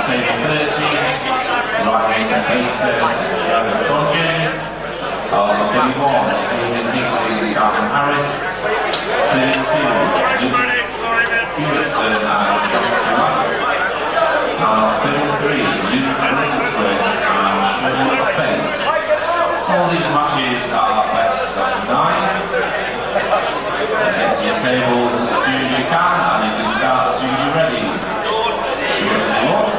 table 30, Ryan Baker, Sharon Conjay. 31, Darren Harris. 32, Pearson and Josh Thomas. 33, Luke Ringsworth and Sean Bates. All these matches are best of 9. Get to your tables as soon as you can, and you can start as soon as you're ready. Here's one.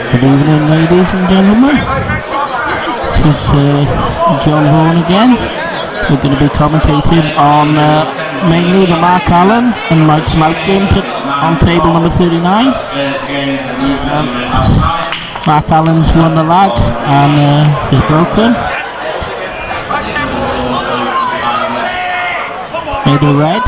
Good evening, ladies and gentlemen. This is John Vaughan again. We're going to be commentating on mainly the Mark Allen and Mike Smout game on table number 39. Mark Allen's won the lag and is broken. Made a red.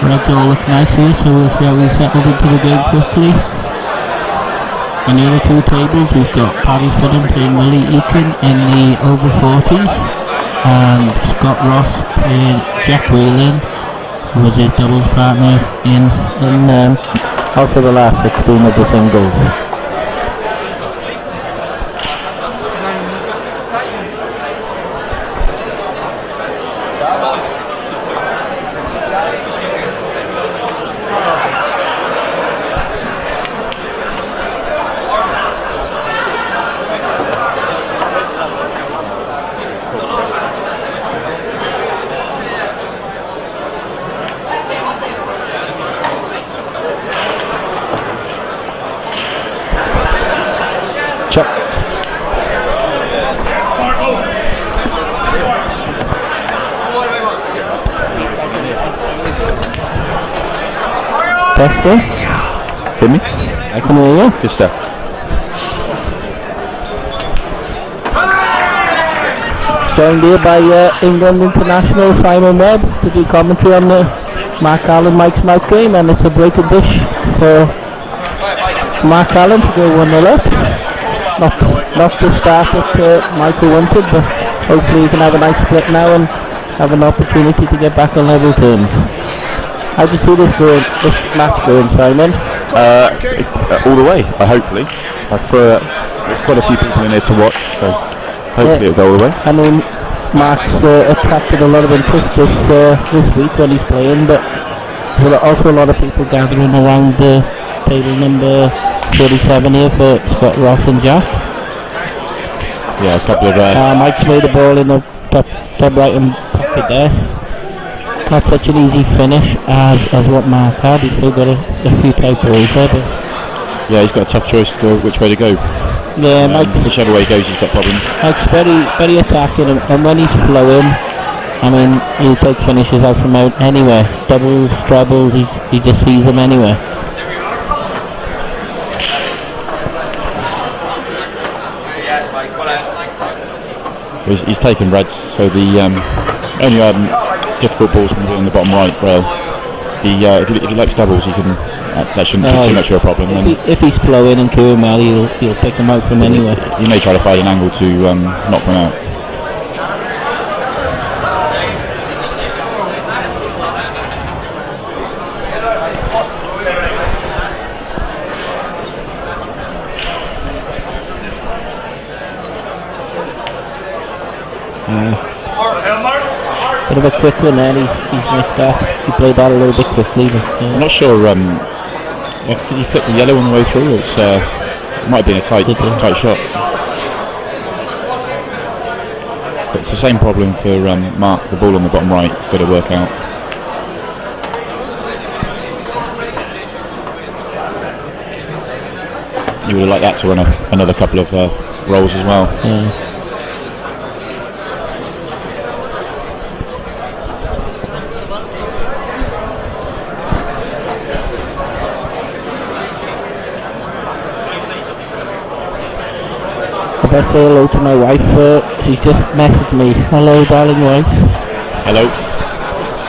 Reds all look nice here, so we'll see how we settled into the game quickly. On the other two tables we've got Paddy Finnan playing Willie Eakin in the over 40s and Scott Ross playing Jack Whelan, who was his doubles partner in also the last 16 of the singles. Testing. Hear me? I can hear you. Good stuff. Joined here by England international Simon Webb to do commentary on the Mark Allen Mike Smout game, and it's a breaking dish for Mark Allen to go 1-0 up. Not the start that Michael wanted, but hopefully he can have a nice split now and have an opportunity to get back on level terms. How do you see this match going, Simon? All the way, hopefully. There's quite a few people in here to watch, so hopefully it'll go all the way. I mean, Mark's attracted a lot of interest this week when he's playing, but there's also a lot of people gathering around the table number 37 here for Scott Ross and Jack. Yeah, a couple of... Mike's made a ball in the top right hand pocket there. Not such an easy finish as what Mark had. He's still got a few tight balls there, but yeah, he's got a tough choice to which way to go. Yeah, Mike's, whichever way he goes, he's got problems. Mike's very attacking, and when he's flowing, I mean, he'll take finishes out from out anywhere. Doubles, trebles, he just sees them anywhere. So he's taken reds, so the only difficult balls can be on the bottom right. Well, if he likes doubles, he can. That shouldn't be too much of a problem. If he's flowing and queuing well, he'll pick them out from anywhere. He may try to find an angle to knock them out. Bit of a quick one there, he's missed that. He played that a little bit quickly. But, I'm not sure, did he flip the yellow on the way through? It might have been a tight shot. But it's the same problem for Mark, the ball on the bottom right, he's got to work out. you would have liked that to run another couple of rolls as well. Yeah. I better say hello to my wife. She's just messaged me. Hello, darling wife. Hello.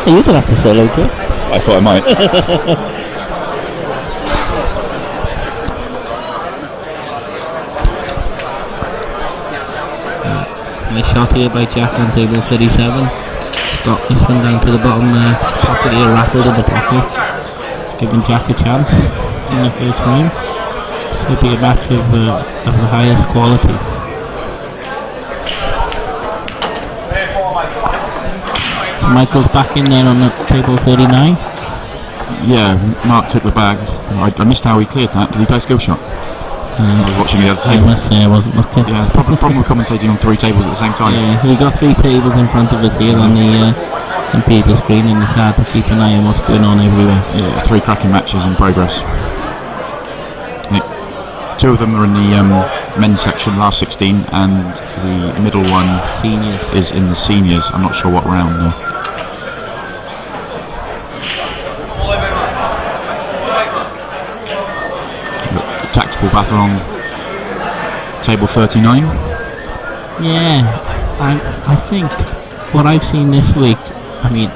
You don't have to say hello to her. I thought I might. Nice shot here by Jack on table 37. Got this one down to the bottom there. Pocket here rattled in the pocket. It's giving Jack a chance in the first frame. Should be a match of the highest quality. So Michael's back in there on the table 39. Yeah, Mark took the bag. I missed how he cleared that. Did he play a skill shot? I was watching the other table. I must say I wasn't looking. Yeah, problem with commentating on 3 tables at the same time. Yeah, we got 3 tables in front of us here on the computer screen, and it's hard to keep an eye on what's going on everywhere. Yeah, 3 cracking matches in progress. 2 of them are in the men's section, last 16, and the middle one Seniors. is in the seniors. I'm not sure what round though. Tactical battle on table 39. Yeah, I think what I've seen this week, I mean,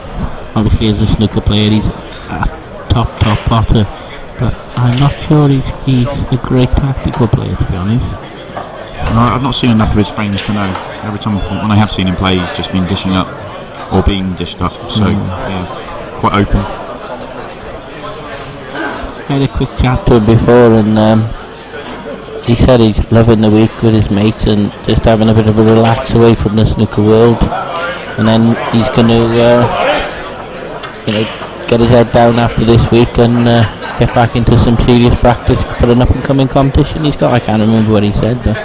obviously as a snooker player he's a top potter, but I'm not sure he's a great tactical player, to be honest. No, I've not seen enough of his frames to know. Every time when I have seen him play, he's just been dishing up or being dished up, so yeah, quite open. I had a quick chat to him before, and he said he's loving the week with his mates and just having a bit of a relax away from the snooker world, and then he's going to get his head down after this week and get back into some serious practice for an up and coming competition he's got. I can't remember what he said, but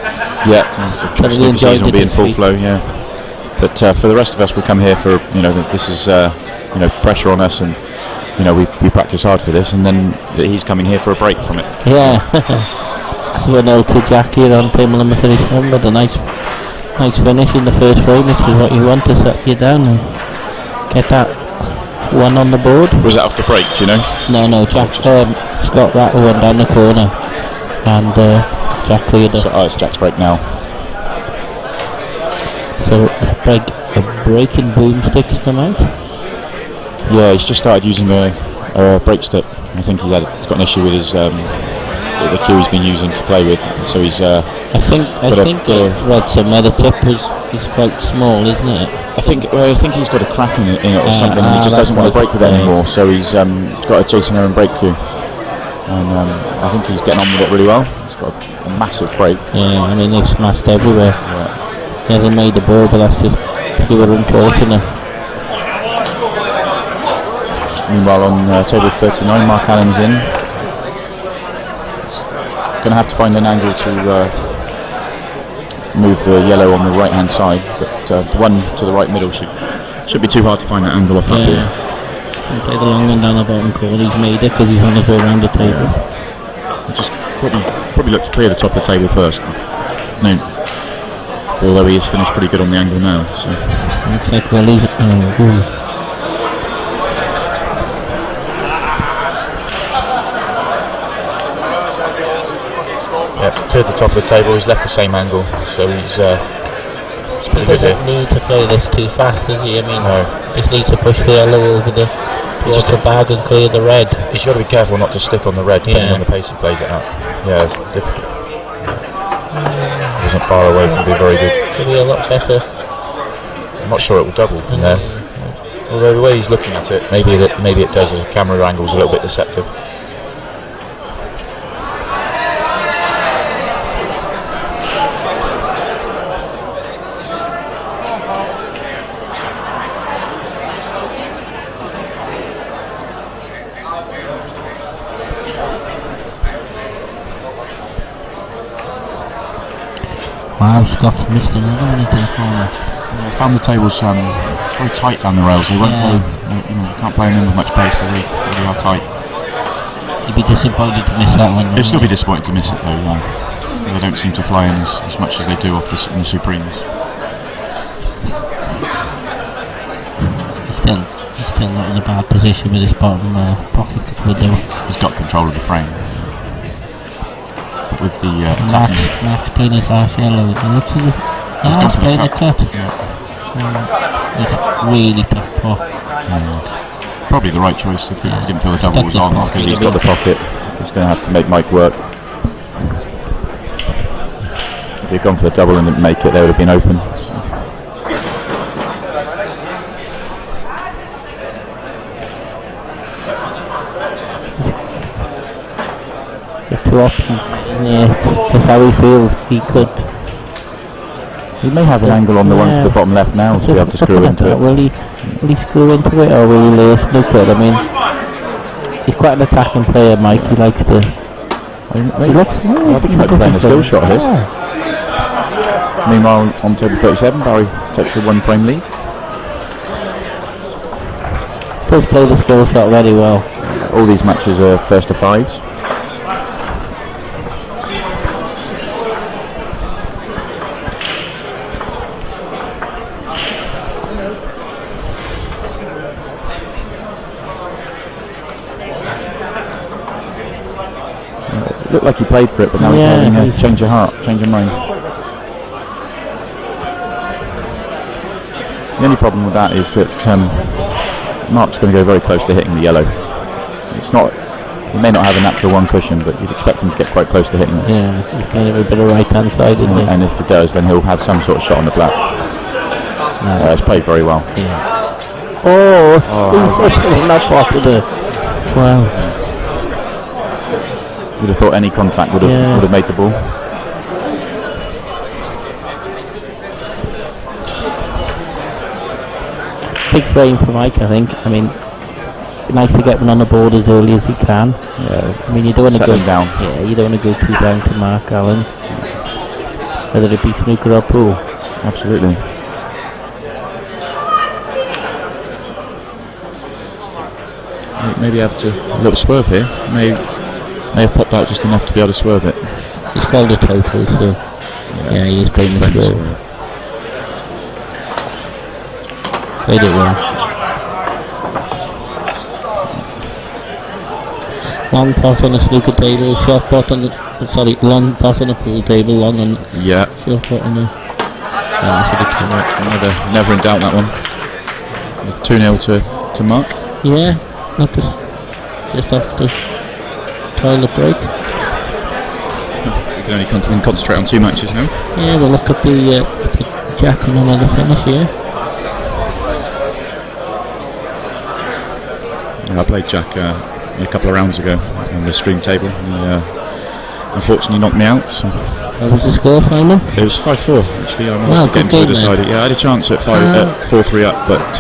yeah, really enjoyed it. Will be in full flow, yeah. But for the rest of us, we come here for this is pressure on us, and we practice hard for this, and then he's coming here for a break from it. Yeah. So an L to Jack here on table number 37 with a nice finish in the first frame, which is what you want to set you down and get that one on the board. Was that off the break, do you know? No, Jack Scott rattled one down the corner, and Jack cleared it. So, it's Jack's break now. So a breaking boomsticks come out. Yeah, he's just started using a break stick. I think he's got an issue with his the cue he's been using to play with. So he's. I think read somewhere the tip is quite small, isn't it? I think he's got a crack in it or something, and he just doesn't want to break with it anymore. So he's got a Jason Aaron break cue, and I think he's getting on with it really well. He's got a massive break. Yeah, I mean they've smashed everywhere. Yeah. He hasn't made the ball, but that's just pure unfortunate. Meanwhile, on table 39, Mark Allen's in. Going to have to find an angle to move the yellow on the right hand side, but the one to the right middle should be too hard to find that angle off that ball. He'll play the long one down the bottom corner. He's made it because he's on his way around the table. Just probably look to clear the top of the table first. No, although he has finished pretty good on the angle now. So looks like Willie's. Cleared the top of the table. He's left the same angle, so he's pretty good here. Doesn't need to play this too fast, does he? I mean, just needs to push the yellow over towards the bag and clear the red. He's got to be careful not to stick on the red, depending on the pace he plays it at. Yeah, it's difficult. He wasn't far away from being very good. Could be a lot better. I'm not sure it will double from there. Although the way he's looking at it, maybe it does. The camera angle is a little bit deceptive. Wow, Scott's missed another one into the corner. I found the tables very tight down the rails. They won't play, you can't play them in with much pace. They really are tight. You'd be disappointed to miss that one. They'll still be disappointed to miss it though. They don't seem to fly in as much as they do off in the Supremes. He's still not in a bad position with his bottom pocket window. He's got control of the frame. But with the attacking... Max playing his last yellow. He's playing a cut. It's really tough putt. Probably the right choice if he didn't feel the double was on, because He's got the pocket. He's going to have to make Mike work. If he'd gone for the double and didn't make it, they would have been open. Two options. Yeah, that's how he feels. He could. He may have an angle on the one to the bottom left now to be able to screw into it. Will he screw into it, or will he lay a snooker? I mean, he's quite an attacking player, Mike. He likes to. I think he might be playing a skill shot here. Meanwhile, on table 37, Barry takes a 1 frame lead. Does play the skill shot very well. All these matches are first to fives. Looked like he played for it, but now he's having a change of heart, change of mind. The only problem with that is that Mark's going to go very close to hitting the yellow. It's not. He may not have a natural one cushion, but you'd expect him to get quite close to hitting it. Yeah, he's playing it with a bit of right hand side, isn't he? And if it does, then he'll have some sort of shot on the black. It's played very well. Yeah. Oh, he's not part of the. Wow. You'd have thought any contact would have made the ball. Big frame for Mike, I think. I mean, nice to get one on the board as early as he can. Yeah. I mean, you don't want to go down. Yeah, you don't want to go too down to Mark Allen, whether it be snooker or pool. Absolutely. Maybe have to a little swerve here. May have popped out just enough to be able to swerve it. It's called a total, so yeah, he's playing the swerve. Played it well. Long pot on the snooker table, short pot on the long pot on the pool table, long on short pot on the. Never in doubt that one. 2-0 to Mark. Yeah, not just off the toilet break. You can only concentrate on 2 matches now. Yeah, we'll look at the Jack on another finish here. I played Jack a couple of rounds ago on the stream table. He unfortunately knocked me out. So. What was the score, Finnan? It was 5-4 actually. I Wow, managed to get him to decide it. Yeah, I had a chance at 4-3 up, but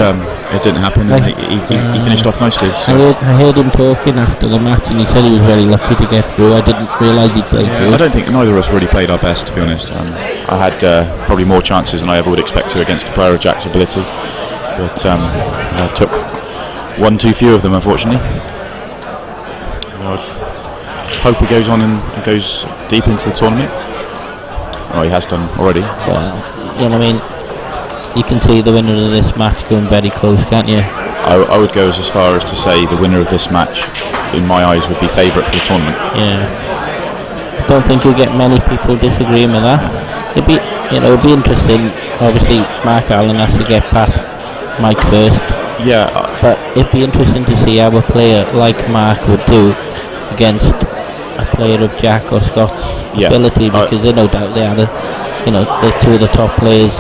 it didn't happen, and he finished off nicely. So. I heard him talking after the match, and he said he was very lucky to get through. I didn't realise he'd played through. I don't think neither of us really played our best, to be honest. I had probably more chances than I ever would expect to against a player of Jack's ability, but I took one too few of them, unfortunately. I hope he goes on and goes deep into the tournament. Oh, he has done already. Well, you know what I mean? You can see the winner of this match going very close, can't you? I would go as far as to say the winner of this match, in my eyes, would be favourite for the tournament. Yeah. I don't think you'll get many people disagreeing with that. It'd be interesting. Obviously, Mark Allen has to get past Mike first. Yeah. But it'd be interesting to see how a player like Mark would do against a player of Jack or Scott's ability, because there's no doubt they are the two of the top players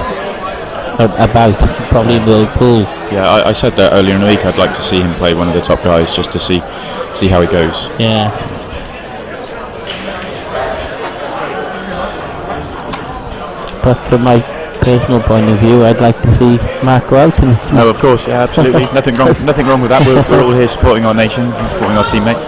about, probably in World Pool. Yeah, I said that earlier in the week. I'd like to see him play one of the top guys just to see how he goes. Yeah. But from my personal point of view, I'd like to see Mark go out. No, of course, yeah, absolutely. Nothing wrong with that. We're all here supporting our nations and supporting our teammates.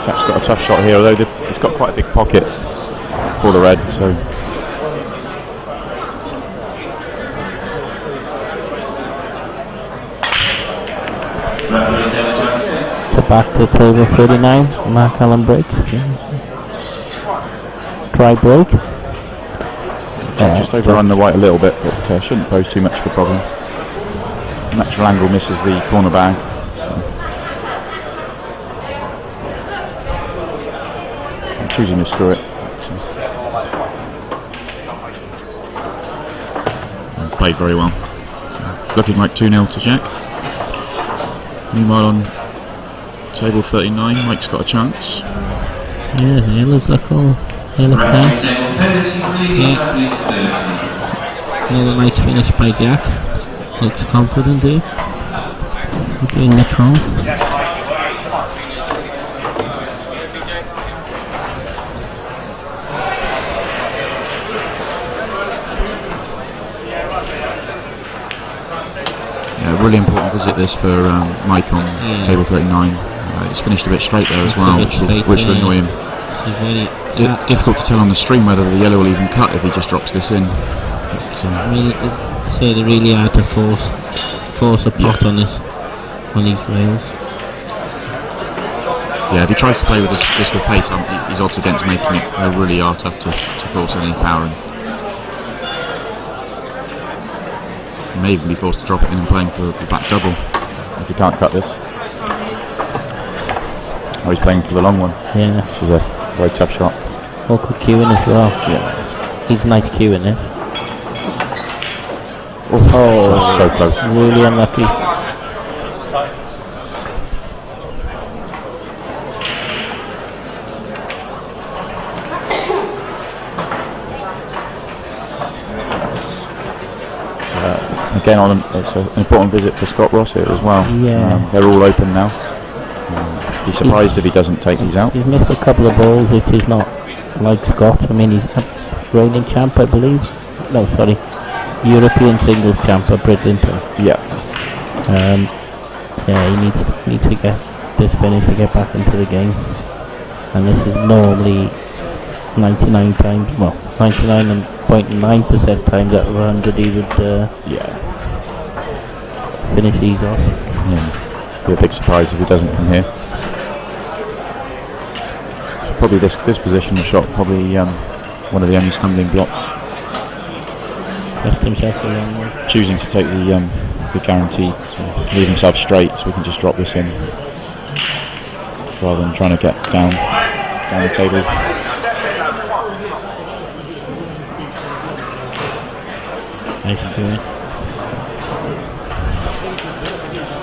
Jack's got a tough shot here, although he's got quite a big pocket for the red, so. So back to table 39, Mark Allen break. Try break. Just overrun the white a little bit, but shouldn't pose too much of a problem. Natural angle misses the corner bag. So. I'm choosing to screw it. Played very well. Looking like 2-0 to Jack. Meanwhile on table 39, Mike's got a chance. Yeah, Halo's look all. Halo there. Another nice finish by Jack. Looks confident there. Doing much wrong. Yeah, really important visit this for Mike on table 39. It's finished a bit straight there as well, which will annoy him. Difficult to tell on the stream whether the yellow will even cut if he just drops this in. But, so they really hard to force a pot on these rails. Yeah, if he tries to play with this with pace, his odds against making it really are tough to force any power in. He may even be forced to drop it in and playing for the back double if he can't cut this. Oh, he's playing for the long one. Yeah. Which is a very tough shot. Awkward queuing as well. Yeah. He's nice queuing this. Oh, so close. Really unlucky. Again, it's an important visit for Scott Ross here as well. Yeah. They're all open now. Be surprised if he doesn't take these out. He's missed a couple of balls, which is not like Scott. I mean, he's a reigning champ, I believe. No, sorry, European singles champ at Bridlington. Yeah. Yeah, he needs to get this finish to get back into the game. And this is normally 99 times, well, 99.9% times out of 100 he would finish these off. Yeah. Be a big surprise if he doesn't from here. So probably this position of shot, probably one of the only stumbling blocks. Left himself a long way. Choosing to take the guarantee to leave himself straight so we can just drop this in rather than trying to get down the table. Nice play.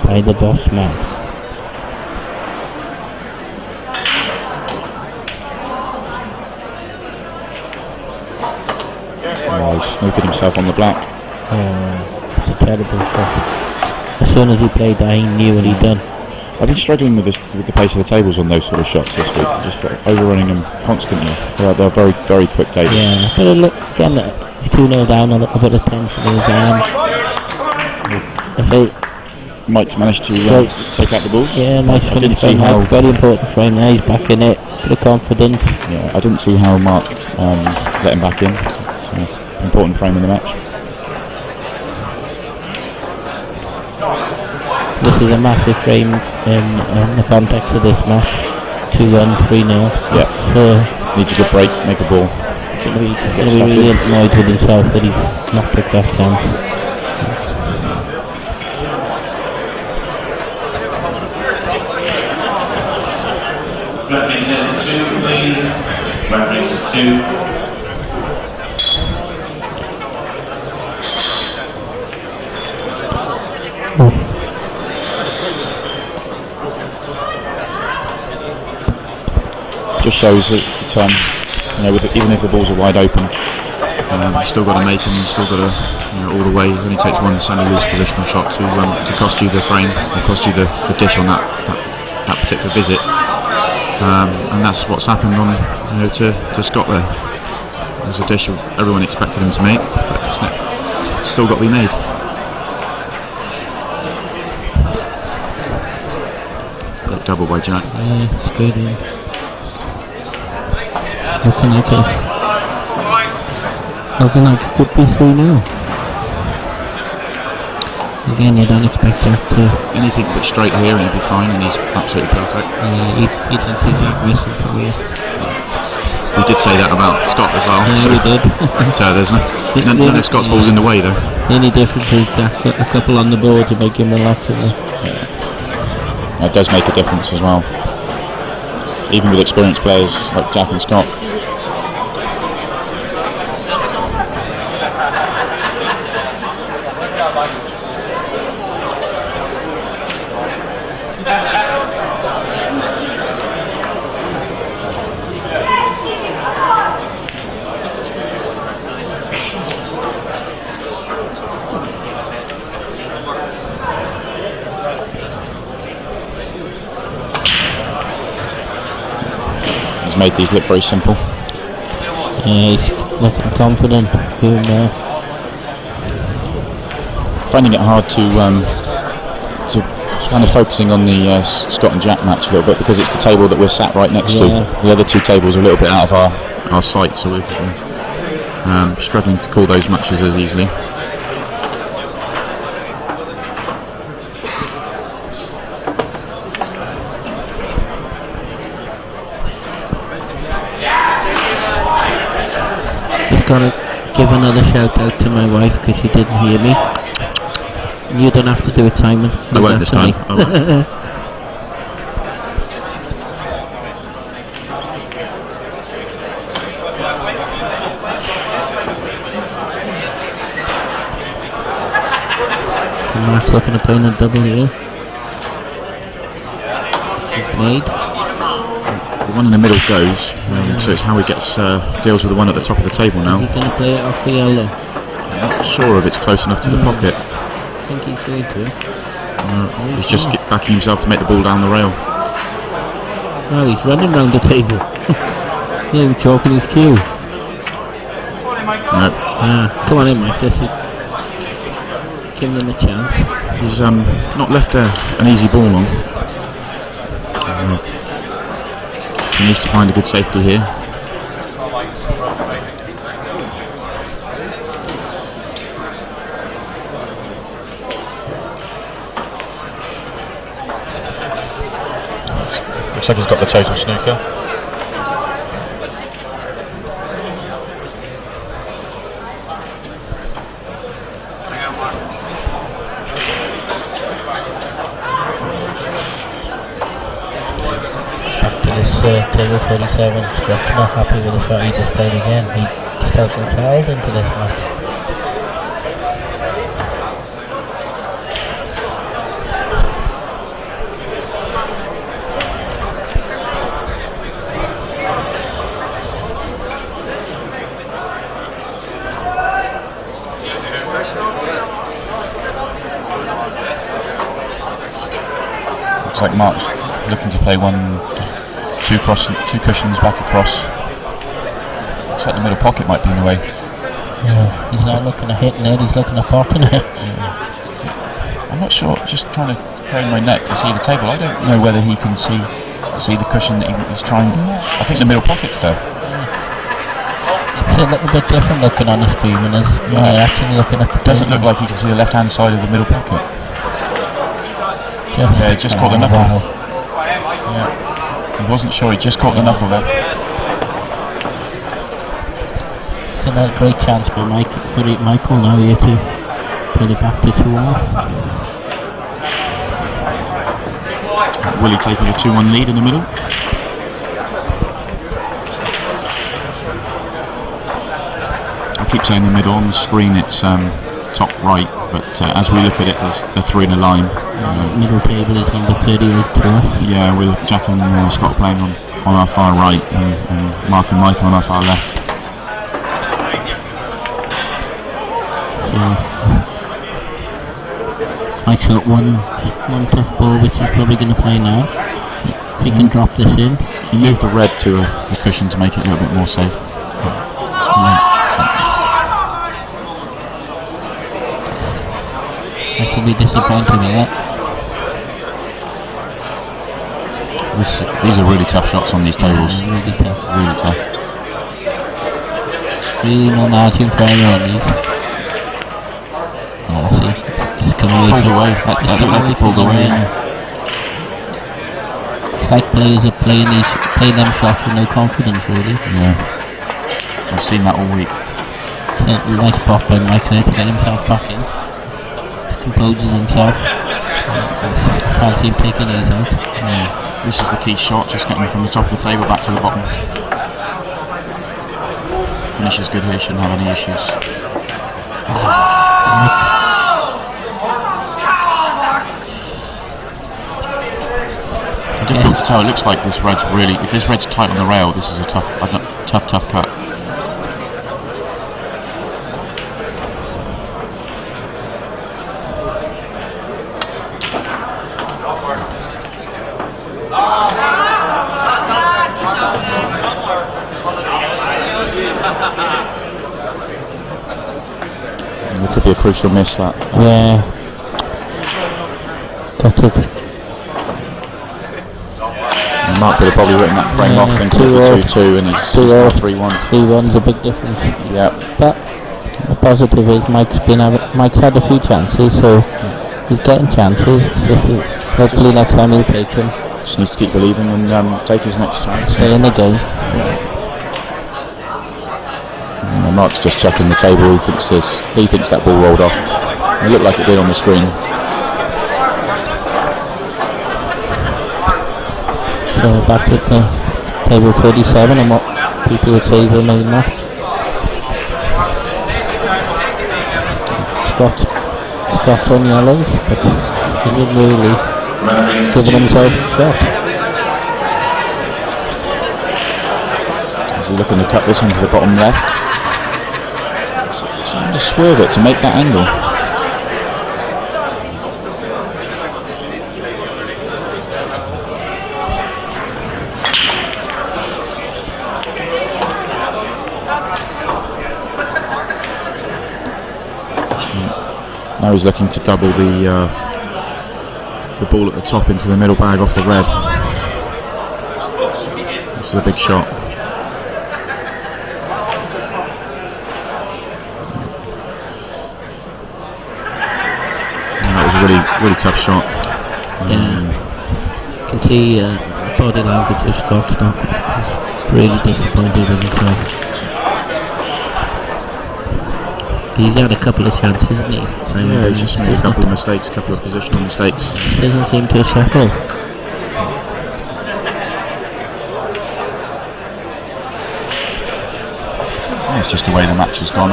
By the boss man. Oh, he's snookered himself on the black. Oh, it's a terrible shot. As soon as he played that, he knew what he'd done. I've been struggling with the pace of the tables on those sort of shots this week. Just overrunning them constantly. They're very, very quick tables. Yeah, but look, again, he's 2-0 down, a little bit of tension in his arm. Mike managed to take out the balls. Yeah, nice I didn't finish see by how. Mike. Very important for him now, he's back in it. Bit of confidence. Yeah, I didn't see how Mark let him back in. So, important frame in the match. This is a massive frame in the context of this match. 2-1, 3-0. Yeah. Needs a good break, make a ball. He's going to be really annoyed with himself that he's not took that chance. Referees at 2, please. Referees at 2. Just shows that even if the balls are wide open, you've still got to make them. You've still got to all the way. It only takes one sunny loose positional shot to cost you the frame, and cost you the dish on that particular visit. And that's what's happened on to Scott there. There's a dish everyone expected him to make, but it's still got to be made. Double by Jack. Yeah, straight in. Looking like it could be 3-0. Again, you don't expect that to... Anything but straight here and he'll be fine, and he's absolutely perfect. He thinks he's aggressive for you. We did say that about Scott as well. Yeah, we did. So none of Scott's ball's in the way though. The only difference is Jack got a couple on the board to make him relax a bit. That does make a difference as well. Even with experienced players like Jack and Scott. Made these look very simple. Yeah, he's looking confident. Good now. Finding it hard to kind of focusing on the Scott and Jack match a little bit because it's the table that we're sat right next to. The other two tables are a little bit out of our sight, so we're struggling to call those matches as easily. Gotta give another shout out to my wife because she didn't hear me. You don't have to do it, Simon. I won't this time. I won't. Mark's looking at playing a double here. He's played. The one in the middle goes, so it's how he gets deals with the one at the top of the table now. He's going to play it off the yellow. I'm not sure if it's close enough to the pocket. I think he's going to. He's just backing himself to make the ball down the rail. Oh, he's running round the table. Yeah, he's chalking his cue. No. Come on in, Mike. Give him a chance. He's not left an easy ball on. He needs to find a good safety here. Looks like he's got the total snooker. Table 37, Scott's not happy with the shot he just played again. He just hasn't settled into this match. Looks like Mark's looking to play two cushions back across. Looks like the middle pocket might be in the way. Yeah, he's not looking at hitting it, he's looking at popping it. I'm not sure, just trying to crane my neck to see the table. I don't know whether he can see the cushion that he's trying. I think the middle pocket's there. It's a little bit different looking on the stream, and actually looking at the doesn't look like you can see the left hand side of the middle pocket. Yeah, just caught the knuckle. Yeah. He wasn't sure, he just caught the knuckle there. It's another great chance for Michael now here to put it back to 2-1. Willie taking a 2-1 lead in the middle. I keep saying the middle, on the screen it's top right, but as we look at it, the three in a line. Middle table is number 38 to us. Yeah, we're Jack and Scott playing on our far right, and Mark and Michael on our far left. Mike's got one tough ball which he's probably going to play now. If he can drop this in. He moved the red to a cushion to make it a little bit more safe. I could be disappointed with that. These are really tough shots on these tables. Really tough. Really tough. Really no margin for error on these. Oh, see, just come away. Pulled away. That looked like he pulled away. It's like players are playing them shots with no confidence, really. Yeah. I've seen that all week. Nice pop by Mike there to get himself back in. Just composes himself. Fancy him taking these out. Yeah. This is the key shot, just getting from the top of the table back to the bottom. Finish is good here, shouldn't have any issues. Difficult to tell. It looks like this red's really. If this red's tight on the rail, this is a tough cut. It could be a crucial miss, that. Yeah. Got it. Mark would have probably written that frame off, thinking it was 2-2, and he's now 3-1. 3-1's a big difference. Yeah. But the positive is Mike's had a few chances, so he's getting chances. Hopefully next time he'll take them. Just needs to keep believing and take his next chance. Stay in the game. Mark's just checking the table. He thinks that ball rolled off. It looked like it did on the screen. So back at table 37, and what people would say is the main match. Scott's on yellows, but he didn't really give himself a shot. Is he looking to cut this into the bottom left? He's trying to swerve it to make that angle. Now he's looking to double the ball at the top into the middle bag off the red. This is a big shot. And that was a really tough shot. You can see body language of Scott's now. He's really disappointed with himself. He's had a couple of chances, hasn't he? Yeah, he's just made a couple of mistakes, a couple of positional mistakes. He doesn't seem to have settled. Yeah, it's just the way the match has gone.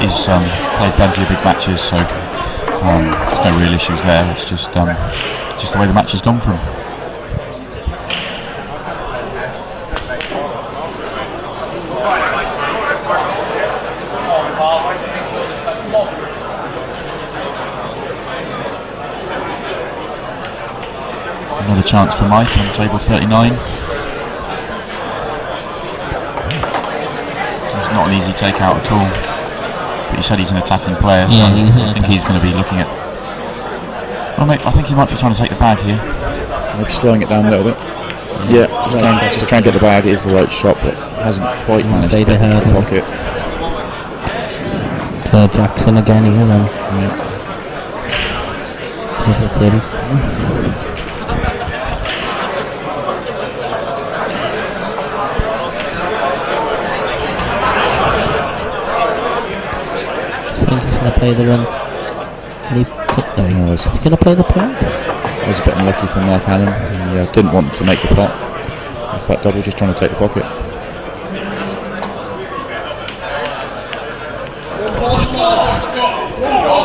He's played plenty of big matches, so there's no real issues there. It's just the way the match has gone for him. Another chance for Mike on table 39. It's not an easy takeout at all. But you said he's an attacking player, so I think he's going to be looking at. Well, mate, I think he might be trying to take the bag here. Maybe slowing it down a little bit. Yeah, just try and get the bag. It is the right shot, but hasn't quite managed to get the pocket. So Jackson again here then. Table 30. He's going to play the run. He's going to play the pot. That was a bit unlucky from Mark Allen. He didn't want to make the pot. In fact, double just trying to take the pocket.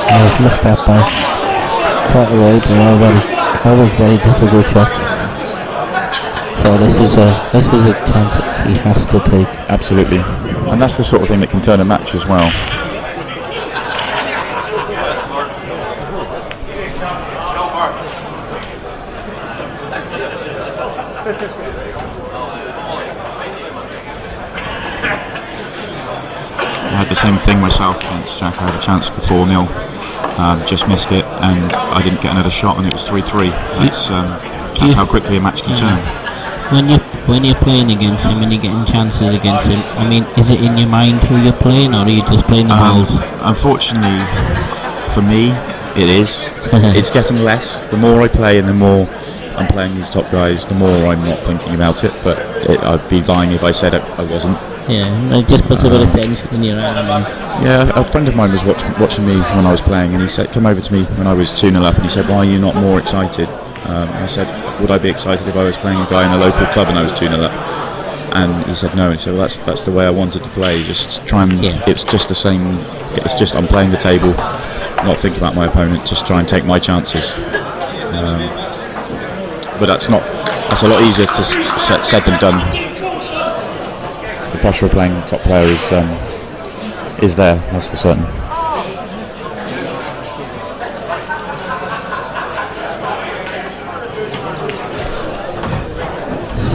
He's missed that by quite a way, but always very difficult shot. So this is a chance that he has to take. Absolutely. And that's the sort of thing that can turn a match as well. I had the same thing myself against Jack. I had a chance for 4-0, just missed it, and I didn't get another shot, and it was 3-3. That's how quickly a match can turn. when you're playing against him and you're getting chances against him, I mean, is it in your mind who you're playing, or are you just playing the balls? Unfortunately, for me, it is. It's getting less. The more I play and the more I'm playing these top guys, the more I'm not thinking about it. But I'd be lying if I said I wasn't. Yeah, it just puts a bit of tension in your arm. Yeah, a friend of mine was watching me when I was playing, and he said, come over to me when I was 2-0 up, and he said, why are you not more excited? I said, would I be excited if I was playing a guy in a local club and I was 2-0 up? And he said no. And he said, well, that's the way I wanted to play. Just try and it's just the same. It's just I'm playing the table, not thinking about my opponent. Just try and take my chances. But that's a lot easier to said than done. The pressure of playing top player is there, that's for certain.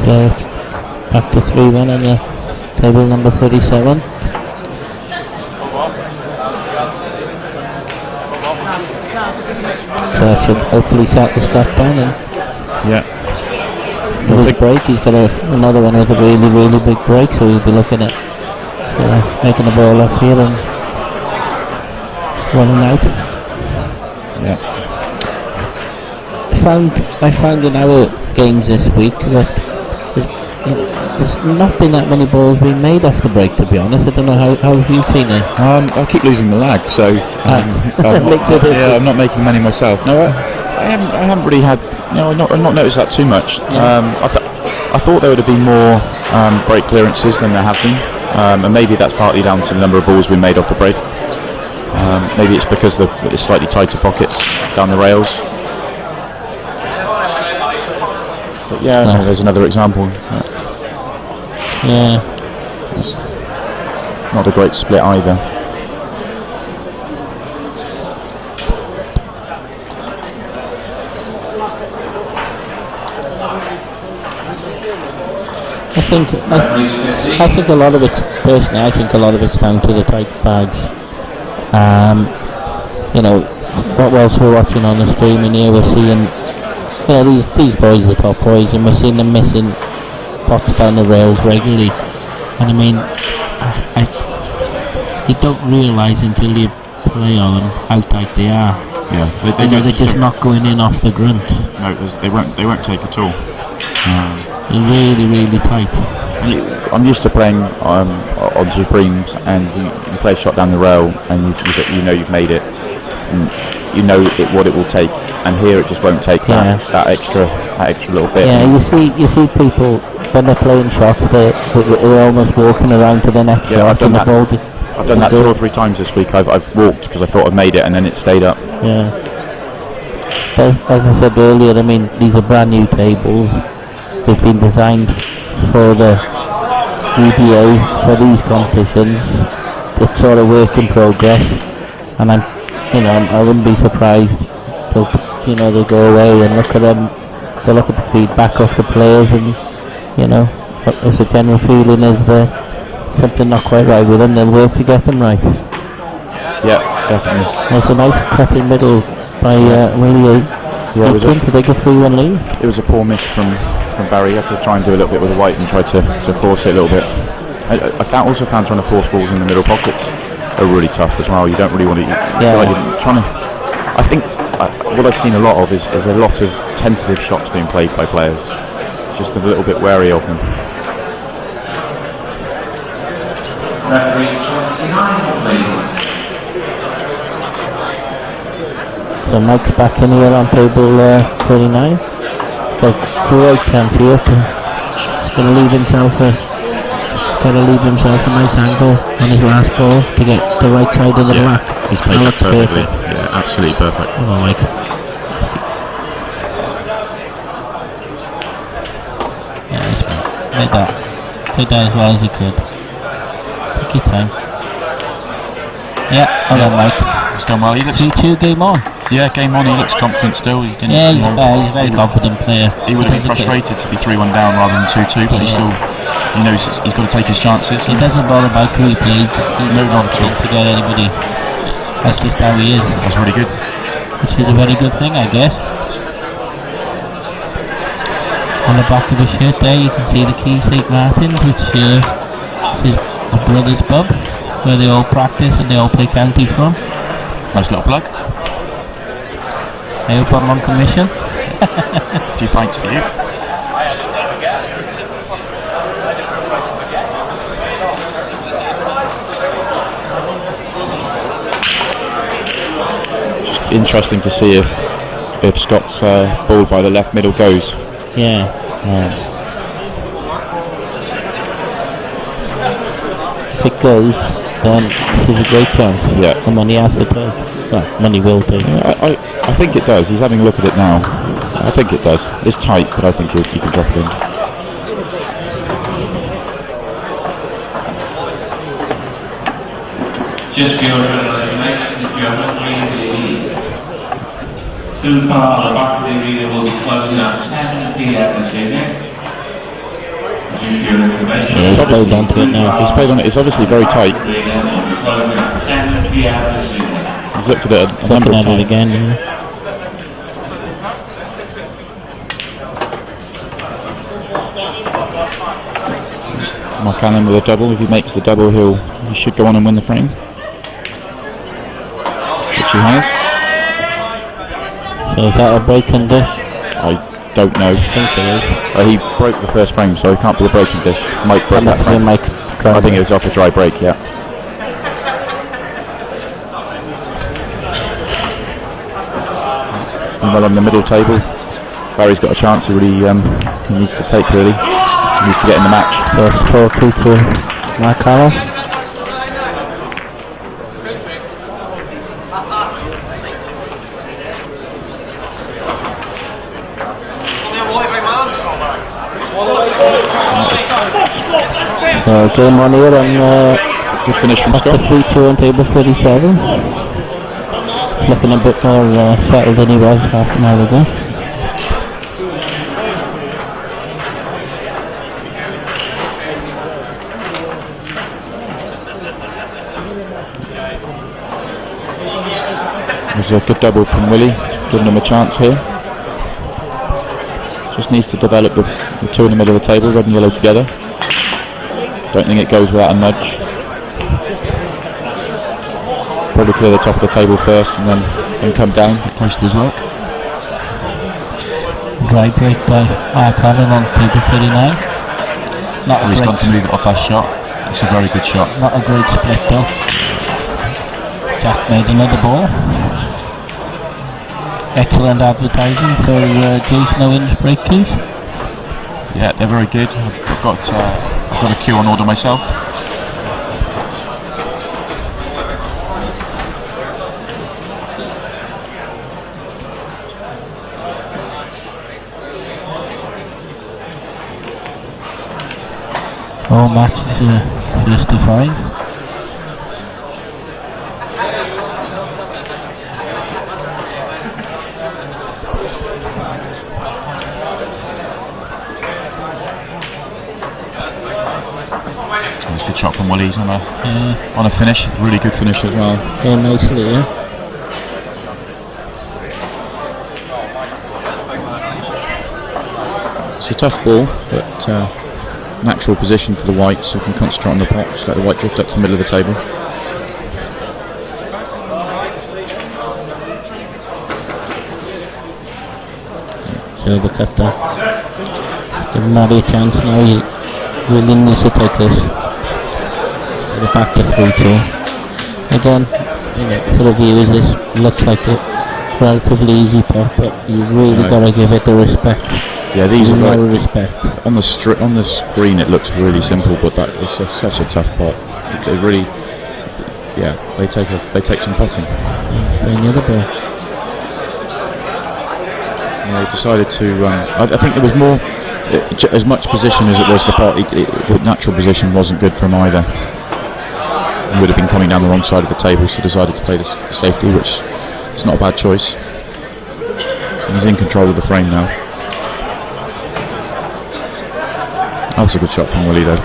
So back to 3-1 on the table number 37. So I should hopefully start the Scott down and with his break. He's got another one with a really, really big break, so he'll be looking at making the ball off here and running out. Yeah. I found in our games this week that there's not been that many balls being made off the break, to be honest. I don't know how you've seen it. I keep losing the lag, so I'm not making many myself. No, I haven't really had. I've not noticed that too much. Yeah. I thought there would have been more break clearances than there have been, and maybe that's partly down to the number of balls we made off the break. Maybe it's because it's slightly tighter pockets down the rails. But there's another example. Yeah. It's not a great split either. I think a lot of it's personally. I think a lot of it's down to the tight bags. Whilst we're watching on the stream in here, we're seeing these boys are the top boys, and we're seeing them missing pots down the rails regularly. And I mean, you don't realise until you play on them how tight they are. Yeah, they're just not going in off the grunt. No, they won't take at all. They're really, really tight. I'm used to playing on Supremes, and you play a shot down the rail, and you know you've made it, and you know what it will take. And here it just won't take that extra little bit. Yeah, you see people when they're playing shots, they're almost walking around to the next shot. I've done that 2 or 3 times this week. I've walked because I thought I'd made it, and then it stayed up. Yeah. As I said earlier, I mean, these are brand new tables. They've been designed for the EBA for these competitions. It's sort of work in progress, and I wouldn't be surprised they go away and look at them. They look at the feedback of the players, and if the general feeling is there something not quite right with them, they'll work to get them right. Yeah, definitely. There's a nice cut in middle by Willie. Yeah, it was to take a 3-1 lead. It was a poor miss from Barry. He had to try and do a little bit with the white and try to force it a little bit. I also found trying to force balls in the middle pockets are really tough as well. You don't really want to. I think what I've seen a lot of is a lot of tentative shots being played by players. Just a little bit wary of them. Referees 29, please. So Mike's back in here on table 39. Got a great chance here. He's going to leave himself a nice angle on his last ball to get the right side of the black. He's played that perfectly. Yeah, absolutely perfect. Oh, Mike. Yeah, he's played that as well as he could. Take your time. Yeah, hold on, Mike. He's done well. He looks 2-2 game on. Yeah, game on. He looks confident still. He's a very confident player. He would have been frustrated to be 3-1 down rather than 2-2, but he still, he knows he's got to take his chances. He doesn't bother about who he plays. No, not at all. To get anybody. That's just how he is. That's really good. Which is a very good thing, I guess. On the back of his shirt there you can see the Key St Martins, which is his brother's pub, where they all practice and they all play county from. Nice little plug. I hope I'm on commission. A few pints for you. Just interesting to see if Scott's ball by the left middle goes. Yeah. If it goes, then this is a great chance. Yeah. And Money has to play. Well, Money will play. Yeah, I think it does. He's having a look at it now. I think it does. It's tight, but I think he can drop it in. Just for your general information, if you haven't read the food part on the back of the arena will be closing at 10 p.m. this evening. Just for your information. Yeah, he's played onto it now. He's played on it. It's obviously very tight. Arena will be closing at 10 p.m. this evening. He's looked at it a number Looking of at times. it again. Yeah. Mark Allen with a double. If he makes the double, he should go on and win the frame, which he has. So is that a broken dish? I don't know. I think it is. He broke the first frame, so it can't be a broken dish. Mike broke that frame. I think it was off a dry break. Yeah. Well on the middle table. Barry's got a chance. He really he needs to take. Really, he needs to get in the match. So 4-2 to Mark Allen. Game on here and Good finish from up to Scott. 3-2 on table 37. It's looking a bit more settled than he was half an hour ago. There's a good double from Willie, giving him a chance here. Just needs to develop the two in the middle of the table, red and yellow together. Don't think it goes without a nudge. Probably clear the top of the table first and then come down. Get close to his work. Dry break by Mark Allen on table 39. Not a He's gone great, to move it off that shot. It's a very good shot. not a great split though. Jack made another ball. Excellent advertising for Jason Owen's break keys. Yeah, they're very good. I've got a queue on order myself. All matches just to 5. It's a good shot from Willie's on a finish. Really good finish as well. Yeah, nicely, yeah. It's a tough ball, but natural position for the white, so you can concentrate on the pot. Just let the white drift up to the middle of the table. Silver cut there. Give Maddie a chance now. He really needs to take this. We're back to 3-2. Again, for the viewers, this looks like a relatively easy pot, but you really got to give it the respect. Yeah, these are no very, respect. on the screen it looks really simple, but that is such a tough pot. They really, they take some potting. Another ball. They decided to. I think there was more, as much position as it was the pot. The natural position wasn't good for him either. He would have been coming down the wrong side of the table, so decided to play the safety, which is not a bad choice. And he's in control of the frame now. That's a good shot from Willie though.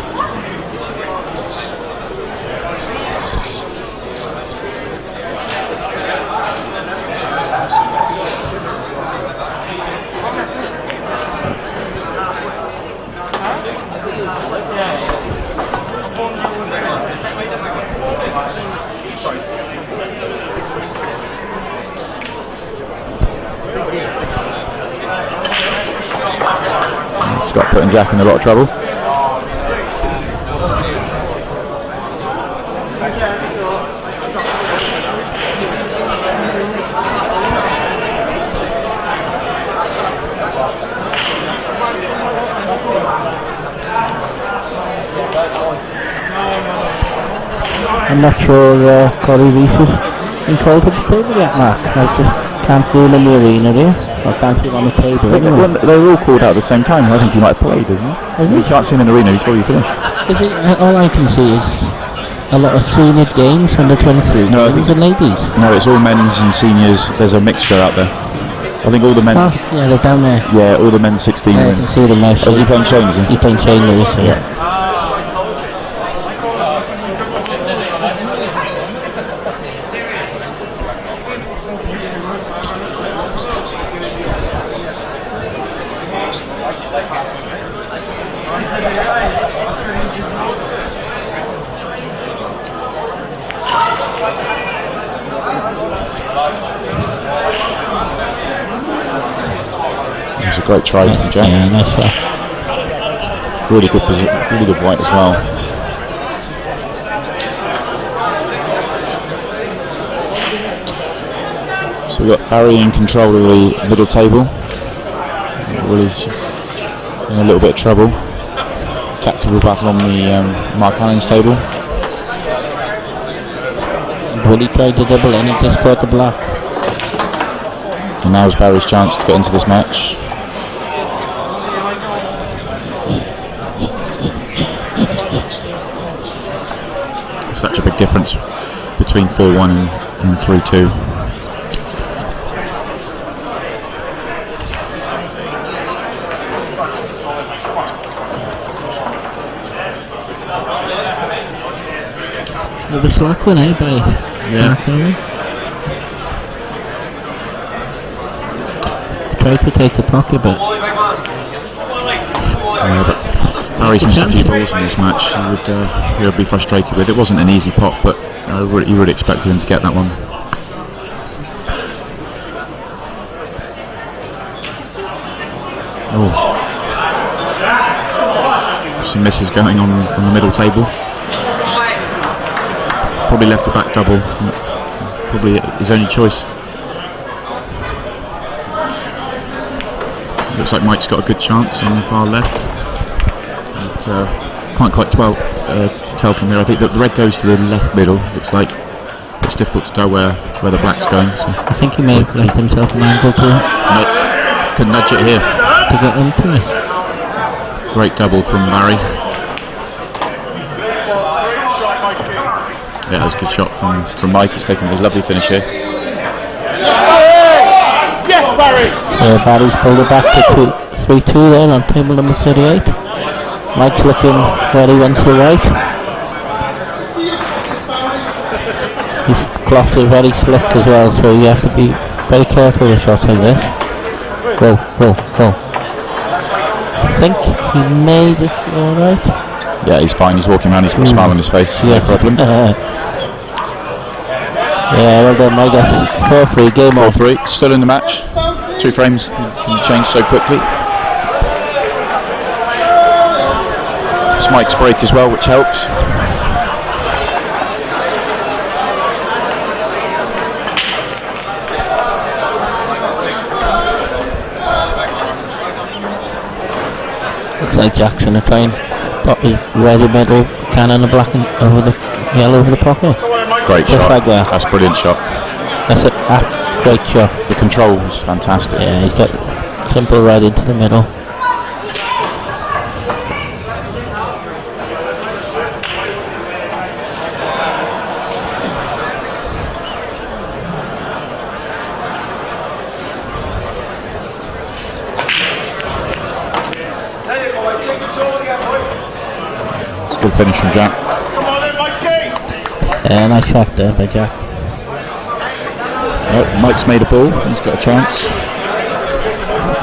start putting Jack in a lot of trouble. I'm not sure Corey Reese is been called to the table yet, Mark. I just can't see him in the arena there. I can't see him on the table. Anyway. They were all called out at the same time. I think he might have played, isn't he? Is he? You can't see him in the arena, he's probably finished. Is it, all I can see is a lot of senior games under 23. No, I think and ladies. No, it's all men's and seniors. There's a mixture out there. I think all the men. Oh, yeah, they're down there. Yeah, all the men's 16. Yeah, I can see them now. Is he playing Shane, is he? He's playing Shane Lewis, yeah. Great try from Jack. Yeah, nice shot. Really good position, really good white as well. So we've got Barry in control of the middle table. Really in a little bit of trouble. Tactical battle on the Mark Allen's table. Willie tried to double and he just caught the block. And now's Barry's chance to get into this match. Such a big difference between 4-1 and 3-2. It was slack one, by Mark Allen. Tried to take the pocket, but Barry's missed a few balls in this match. He would be frustrated with. It wasn't an easy pot, but you really expected him to get that one. Oh, some misses going on the middle table. Probably left the back double. Probably his only choice. Looks like Mike's got a good chance on the far left. Can't quite tell from here. I think that the red goes to the left middle. Looks like it's difficult to tell where the black's going. So. I think he may have left himself an angle Can nudge it here. to get into it. Great double from Barry. Yeah, that was a good shot from Mike. He's taking a lovely finish here. Yes, Barry! Barry's pulled it back to 3-2 there on table number 38. Mike's looking where he wants to right. His cloth is very slick as well, so you have to be very careful with shots like this. Go. I think he made it alright. Yeah, he's fine. He's walking around. He's got a smile on his face. Yeah. No problem. Yeah, well done, Mike. That's 4-3. Game over. 4-3. Still in the match. 2 frames can change so quickly. It's Mike's break as well, which helps. Looks like Jackson are trying to pop his red middle cannon and black and over the yellow over the pocket. Great Just shot. like that. That's a brilliant shot. That's a great shot. The control was fantastic. Yeah, he's got simple red into the middle. It's a good finish from Jack. Nice shot there by Jack. Oh, Mike's made a ball. He's got a chance.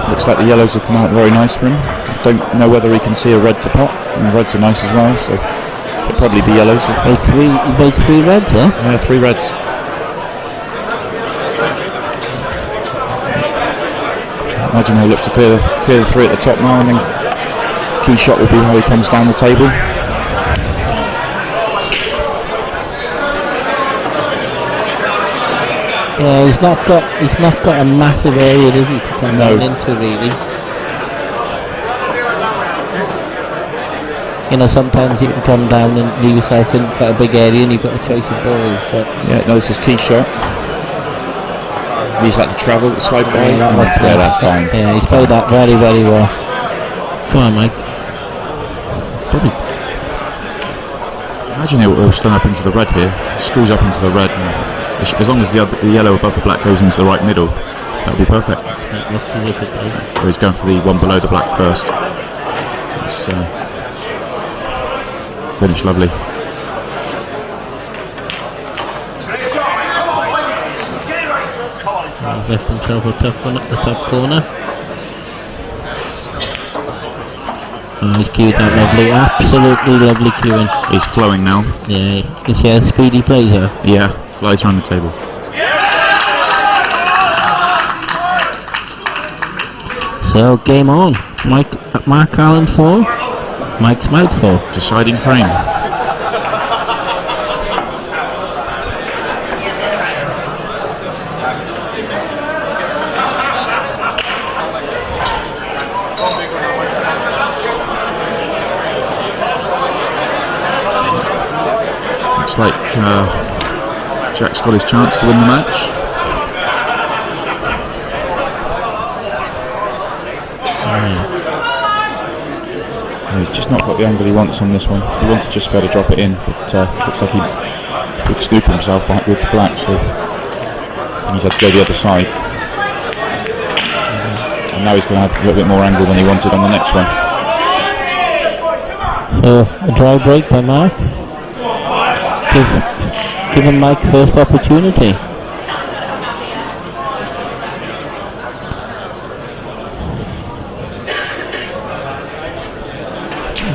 Looks like the yellows have come out very nice for him. Don't know whether he can see a red to pot. And the reds are nice as well, so it'll probably be yellows. He made 3 reds, huh? Yeah, 3 reds. Imagine he'll look to clear the 3 at the top now and then key shot will be how he comes down the table. Yeah, he's not got a massive area, does he, to come down into, really. You know, sometimes you can come down and leave yourself in quite a big area and you've got a choice of balls, but... Yeah, no, this is key shot. He's had to travel the slide by. Yeah, that's fine. Yeah, he's played that very, very well. Come on, Mike. Imagine he'll stun up into the red here. Screws up into the red. And as long as the yellow above the black goes into the right middle, that'll be perfect. That looks as if it does. So he's going for the one below the black first. Finish lovely. He's left himself a tough one at the top corner. Oh, he's queued that lovely, absolutely lovely queuing. He's flowing now. Yeah, you see how speedy plays her? Yeah, flies around the table. So, game on. Mark Allen 4, Mike Smout 4. Deciding frame. Looks like Jack's got his chance to win the match. He's just not got the angle he wants on this one. He wants to just be able to drop it in, but looks like he would snoop himself back with the black, so he's had to go the other side. And now he's going to have a little bit more angle than he wanted on the next one. So, a dry break by Mark. Giving Mike first opportunity.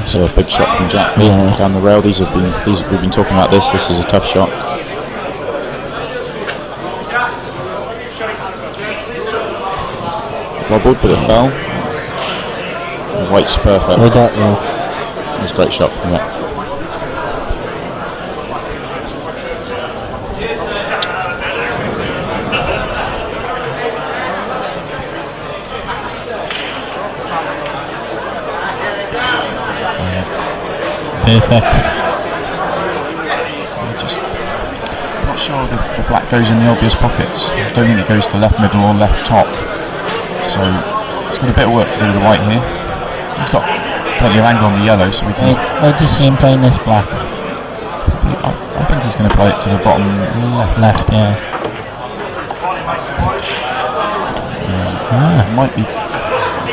So a big shot from Jack down the rail. We've been talking about this. This is a tough shot. Wobbled, but it fell. The white's perfect. With that, yeah. It's a great shot from that. Perfect. Just not sure the black goes in the obvious pockets. I don't think it goes to left middle or left top. So it's got a bit of work to do with the white here. He's got plenty of angle on the yellow, so we can. I just see him playing this black. I think he's going to play it to the bottom left. Yeah.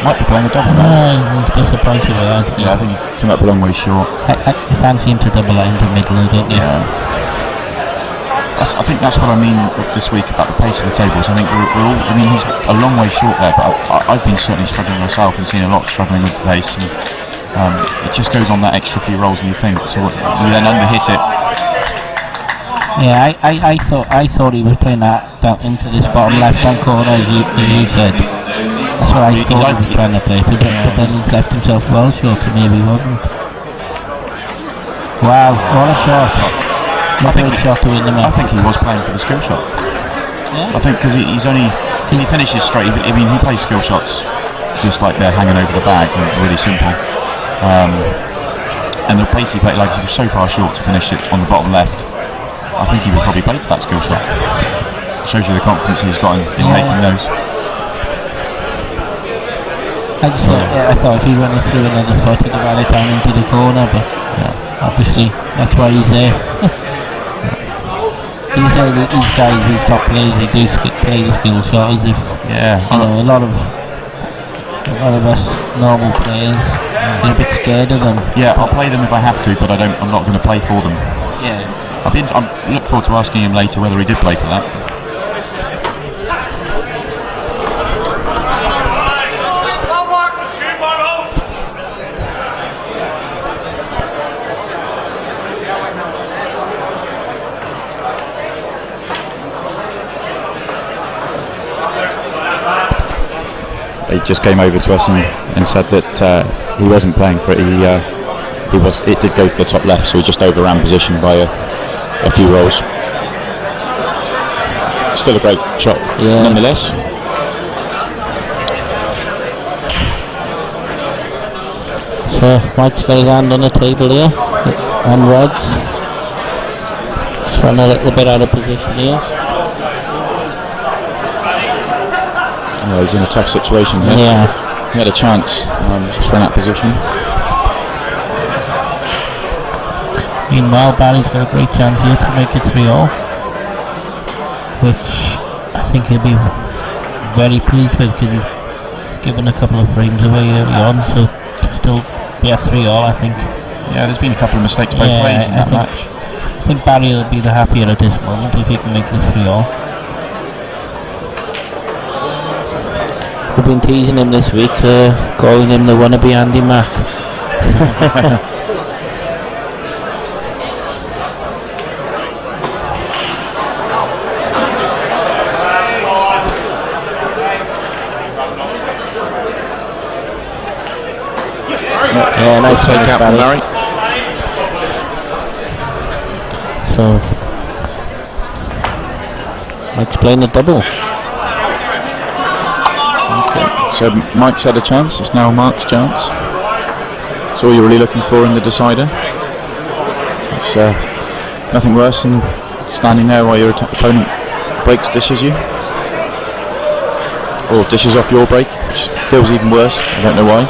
Might be playing a double now. He's disappointed with that. Yeah, I think he's come up a long way short. I fancy him to double into middle, don't you? Yeah. I think that's what I mean this week about the pace of the tables. I think we're all. I mean, he's a long way short there, but I've been certainly struggling myself and seen a lot struggling with the pace. And, it just goes on that extra few rolls, and you think so. We then underhit it. Yeah, I thought he was playing that down into this bottom left-hand corner, as you said. That's what I thought he was trying to play, but then he's left himself well short, and maybe he wasn't. Wow, what a shot! I think he shot to win the match. I think he was playing for the skill shot. Yeah. I think because he finishes straight. I mean, he plays skill shots just like they're hanging over the bag, really simple. And the pace he played, like he was so far short to finish it on the bottom left. I think he would probably play for that skill shot. It shows you the confidence he's got in making those. I thought if he went through another foot, he'd have had it down into the corner, but obviously that's why he's there. These guys, these top players, they do play the skill shot as if you know, a lot of us normal players are a bit scared of them. Yeah, I'll play them if I have to, but I'm not going to play for them. Yeah. I look forward to asking him later whether he did play for that. just came over to us and said that he wasn't playing for it. It did go to the top left, so he just overran position by a few rolls. Still a great shot, nonetheless. So Mike's got his hand on the table here, on reds. Just run a little bit out of position here. Yeah, he's in a tough situation here. Yeah. He had a chance, just ran out of position. Meanwhile, Barry's got a great chance here to make it 3-all, which I think he'll be very pleased with, because he's given a couple of frames away early on, so still be a 3-all, I think. Yeah, there's been a couple of mistakes both ways in that match. I think Barry will be the happier at this moment if he can make this 3-all. We've been teasing him this week, calling him the wannabe Andy Mack. Yeah, nice take out from Larry. So, Mike's playing the double. Okay. So Mike's had a chance, it's now Mark's chance. That's all you're really looking for in the decider. It's nothing worse than standing there while your opponent breaks dishes you. Or dishes off your break, which feels even worse, I don't know why.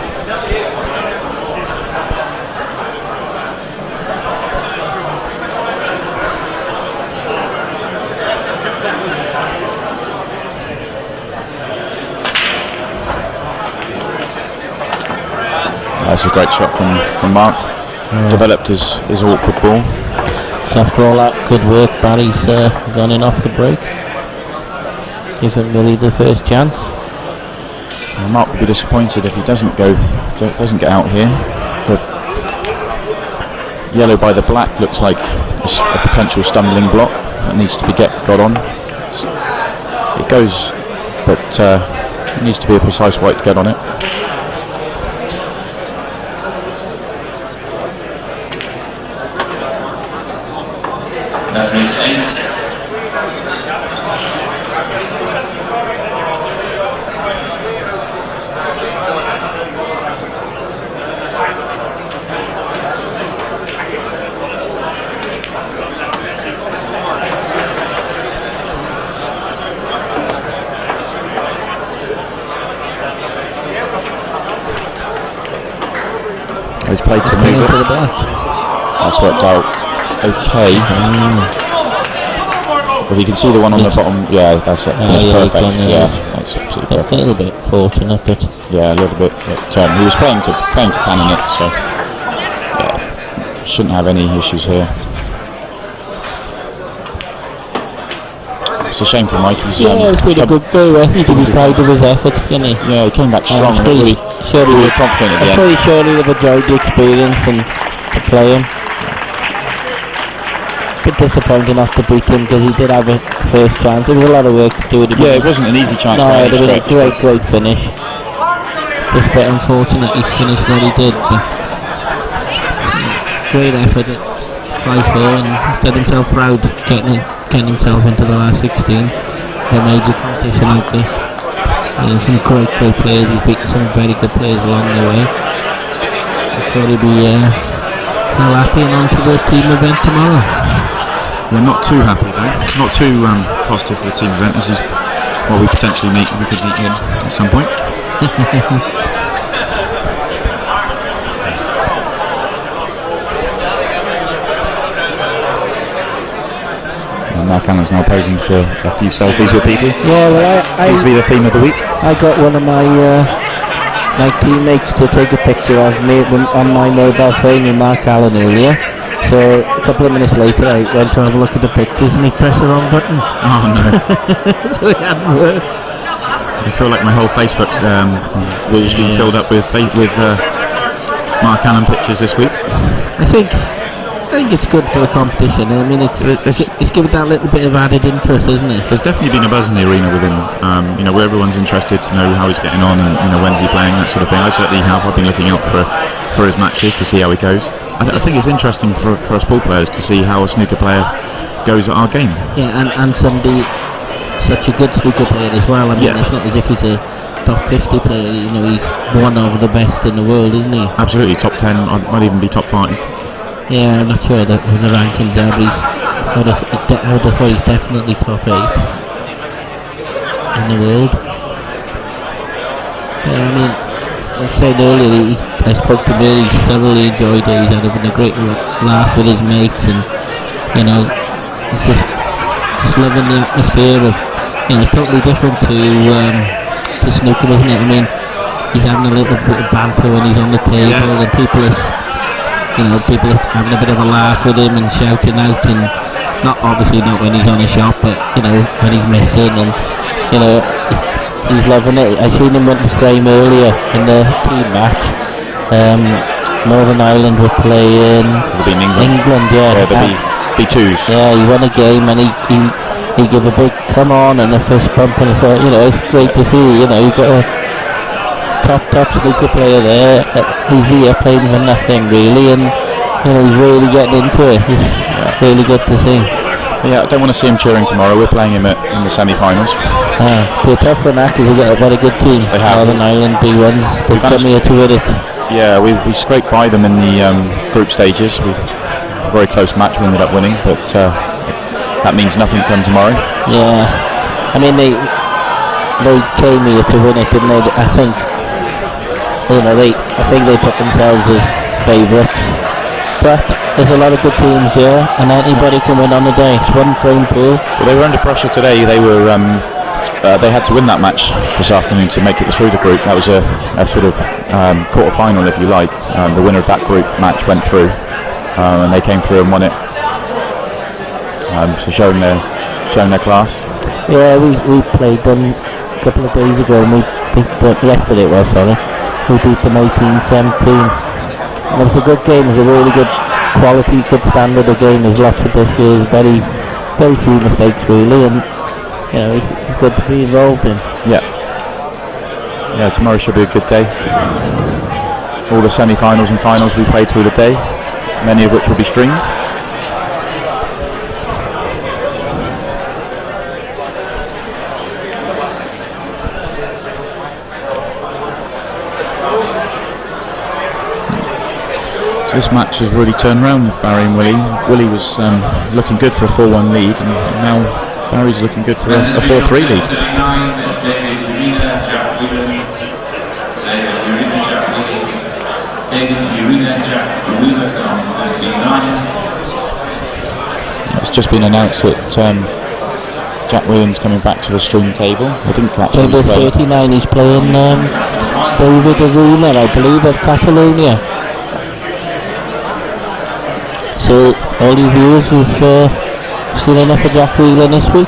That's a great shot from Mark. Developed his awkward ball. So after all that good work, Barry's gone in off the break. Giving Willie the first chance. Well, Mark will be disappointed if he doesn't get out here. The yellow by the black looks like a potential stumbling block that needs to be got on. It goes, but it needs to be a precise white to get on it. Referee's 8. He's played to move it. That's worked out okay. Well, you can see the one on the bottom. Yeah, that's it. That's perfect. Yeah, that's absolutely perfect. A little bit fortunate, but yeah, a little bit. But he was playing to cannon it, so yeah, shouldn't have any issues here. It's a shame for Mike. He's, it's been a good play. He can be proud of his effort, can he? Yeah, he came back strong. I'm pretty confident at the end. I'm pretty sure he'll have enjoyed the experience and the playing. Bit disappointing not to beat him, because he did have a first chance. There was a lot of work to do. Yeah, it wasn't an easy chance. No, it was a great finish. It's just a bit unfortunate he finished what he did. But great effort at 5-4, and did himself proud getting himself into the last 16 for a major competition like this. Some great players. He's beaten some very good players along the way. I'm sure he'll be well happy and on to the team event tomorrow. We're not too happy though, not too positive for the team event. This is what we potentially we could meet him at some point. And Mark Allen's now posing for a few selfies with people. Yeah, well, seems to be the theme of the week. I got one of my teammates to take a picture of me on my mobile phone with Mark Allen earlier. So a couple of minutes later I went to have a look at the pictures and he pressed the wrong button. Oh no. So it hadn't worked. I feel like my whole Facebook's walls been filled up with Mark Allen pictures this week. I think think it's good for the competition. I mean, it's given that little bit of added interest, isn't it? There's definitely been a buzz in the arena with him, where everyone's interested to know how he's getting on and when's he playing, that sort of thing. I certainly have. I've been looking out for his matches to see how he goes. I think it's interesting for us ball players to see how a snooker player goes at our game. Yeah, and somebody such a good snooker player as well. I mean, it's not as if he's a top 50 player. He's one of the best in the world, isn't he? Absolutely, top 10, might even be top 5. Yeah, I'm not sure that when the rankings are, but I would have thought he's definitely top 8 in the world. Yeah, I mean, I said earlier, I spoke to him, he's thoroughly enjoyed it, he's having a great laugh with his mates, and he's just loving the atmosphere of, it's totally different to snooker, isn't it? I mean, he's having a little bit of banter when he's on the table, and people are having a bit of a laugh with him and shouting out, and obviously not when he's on a shot, but when he's missing, and he's loving it. I seen him went to frame earlier in the team match. Northern Ireland were playing England, the B2s. Yeah, he won a game and he gave a big come on and a fist bump, and I thought, it's great to see. You've got a top snooker player there. He's here playing for nothing really, and he's really getting into it. It's really good to see. Yeah, I don't want to see him cheering tomorrow. We're playing him in the semi-finals. Be a tough one because they've got a very good team. They have. Northern Ireland B1s. They've come here to win it. Yeah, we scraped by them in the group stages. A very close match, we ended up winning, but that means nothing come tomorrow. Yeah, I mean they came here to win it, didn't they? I think they put themselves as favourites, but there's a lot of good teams here, and anybody can win on the day. It's one frame pool. Well, they were under pressure today. They were they had to win that match this afternoon to make it through the group. That was a sort of quarter final, if you like. The winner of that group match went through, and they came through and won it. So showing their class. Yeah, we played them a couple of days ago, and we beat them yesterday. We beat them 18-17. And it was a good game. It was a really good quality, good standard of game. There's lots of dishes, very, very few mistakes really, and it's good to be involved in. Yeah, tomorrow should be a good day. All the semi-finals and finals we played through the day, many of which will be streamed. This match has really turned around with Barry and Willie. Willie was looking good for a 4-1 lead, and now Barry's looking good for a 4-3 lead. It's just been announced that Jack Whelan's coming back to the stream table. I didn't catch him. Table 39, he's playing David Arena, I believe, of Catalonia. So, all you viewers who've seen enough of Jack Whelan this week?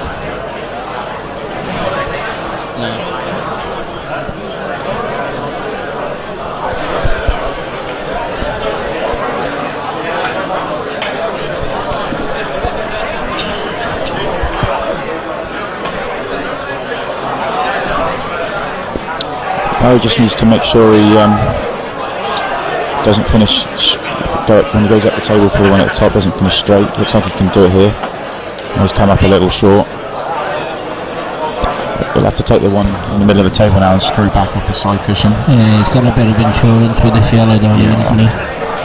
Barry just needs to make sure he doesn't finish. When he goes up the table for the one at the top, doesn't finish straight. Looks like he can do it here. He's come up a little short. We'll have to take the one in the middle of the table now and screw back off the side cushion. Yeah, he's got a bit of insurance with this yellow, hasn't he?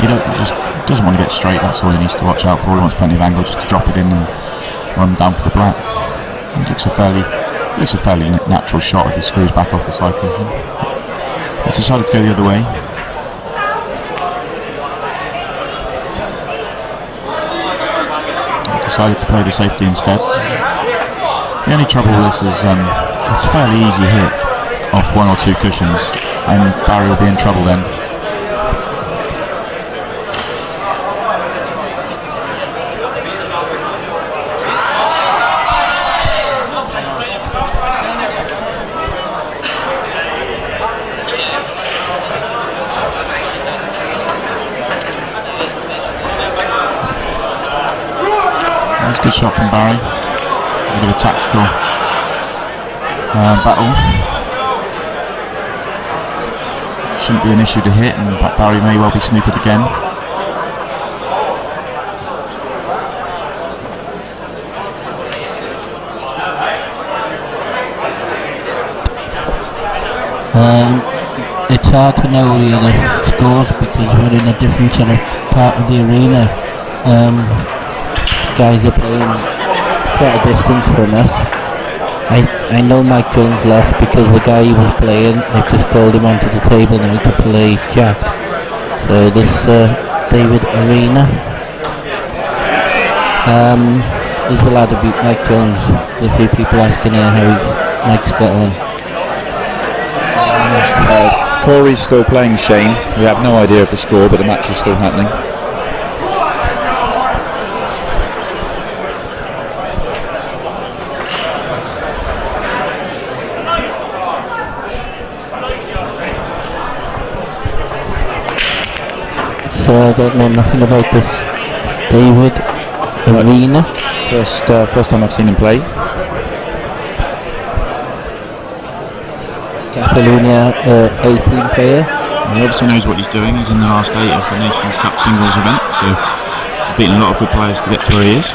He just doesn't want to get straight. That's all he needs to watch out for. He wants plenty of angle just to drop it in and run down for the black. It looks a fairly natural shot if he screws back off the side cushion. He's decided to go the other way. Decided to play the safety instead. The only trouble with this is it's a fairly easy hit off one or two cushions, and Barry will be in trouble then. Good shot from Barry. A bit of a tactical battle. Shouldn't be an issue to hit, and Barry may well be snookered again. It's hard to know the other scores because we're in a different sort of part of the arena. Guys are playing quite a distance from us. I know Mike Jones lost because the guy he was playing, they've just called him onto the table now to play Jack. So this David Arena is the lad who beat Mike Jones. There's a few people asking how Mike's got on. Corey's still playing Shane. We have no idea of the score, but the match is still happening. So I don't know nothing about this David Arena. First time I've seen him play. Catalonia 18 player. He obviously knows what he's doing. He's in the last 8 of the Nations Cup singles event, so he's beaten a lot of good players to get to where he is.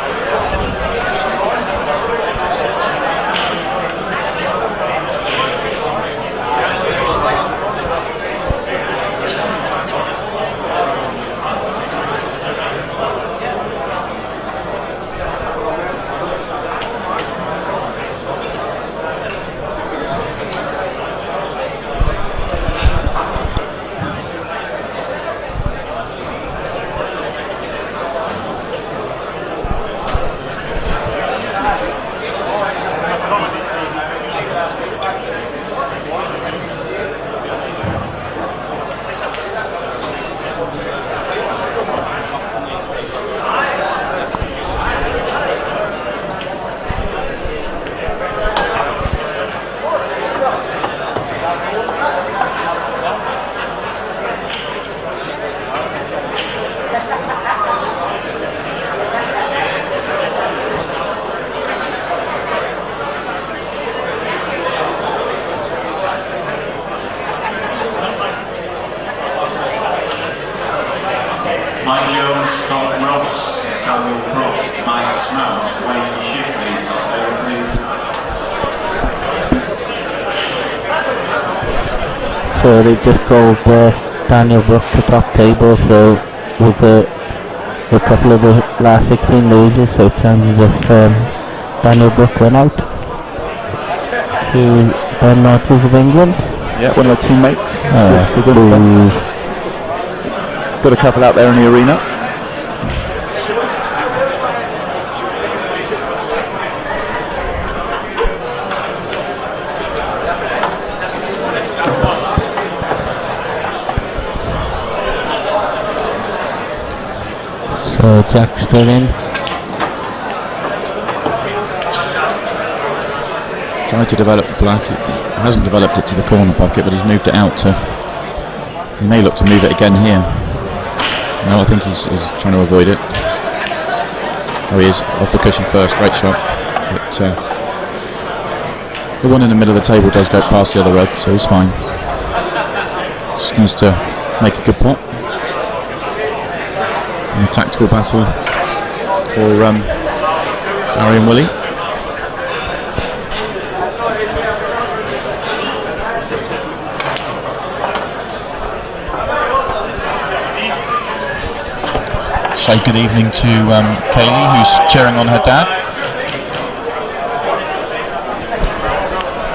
Mike Jones, Scott Ross, Daniel Brook, Mike Smout, Whelan Shipley, October please. So they just called Daniel Brook to top table, so with a couple of the last 16 losers, so chances of Daniel Brook went out to Rhinotv of England. Yeah, one of our teammates. Boo. Got a couple out there in the arena. So Jack's still in. Tried to develop the black. He hasn't developed it to the corner pocket, but he's moved it out to. He may look to move it again here. No, I think he's trying to avoid it. Oh, he is off the cushion first. Great shot. But the one in the middle of the table does go past the other red, so he's fine. Just needs to make a good pot. And a tactical battle for Barry and Willie. Say good evening to Kaylee, who's cheering on her dad.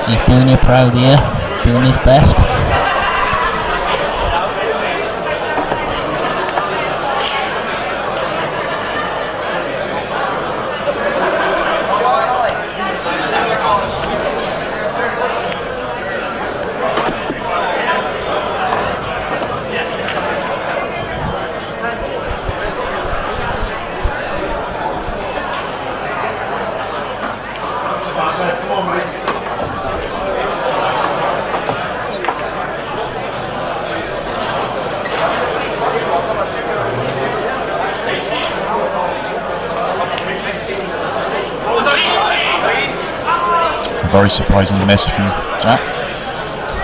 He's doing it proud here, doing his best. very surprising miss from Jack.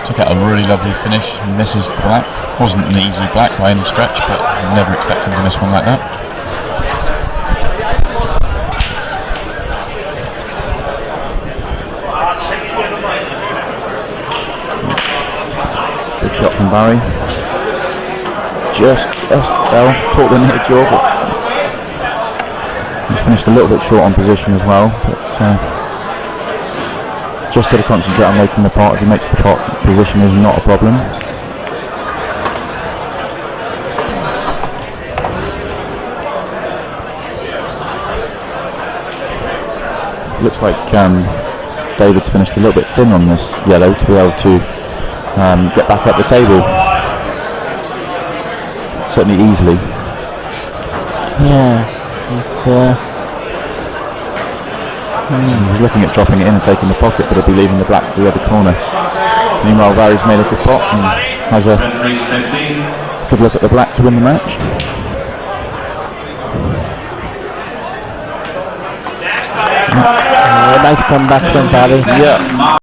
Took out a really lovely finish and misses the black. Wasn't an easy black by any stretch, but I never expect him to miss one like that. Good shot from Barry. Just caught the net jaw, but he's finished a little bit short on position as well. But just got to concentrate on making the pot. If he makes the pot, position is not a problem. Looks like David's finished a little bit thin on this yellow to be able to get back up the table. Certainly easily. Yeah. He's looking at dropping it in and taking the pocket, but he'll be leaving the black to the other corner. Meanwhile, Barry's made a good pot and has a good look at the black to win the match. Nice comeback from Barry. Yeah.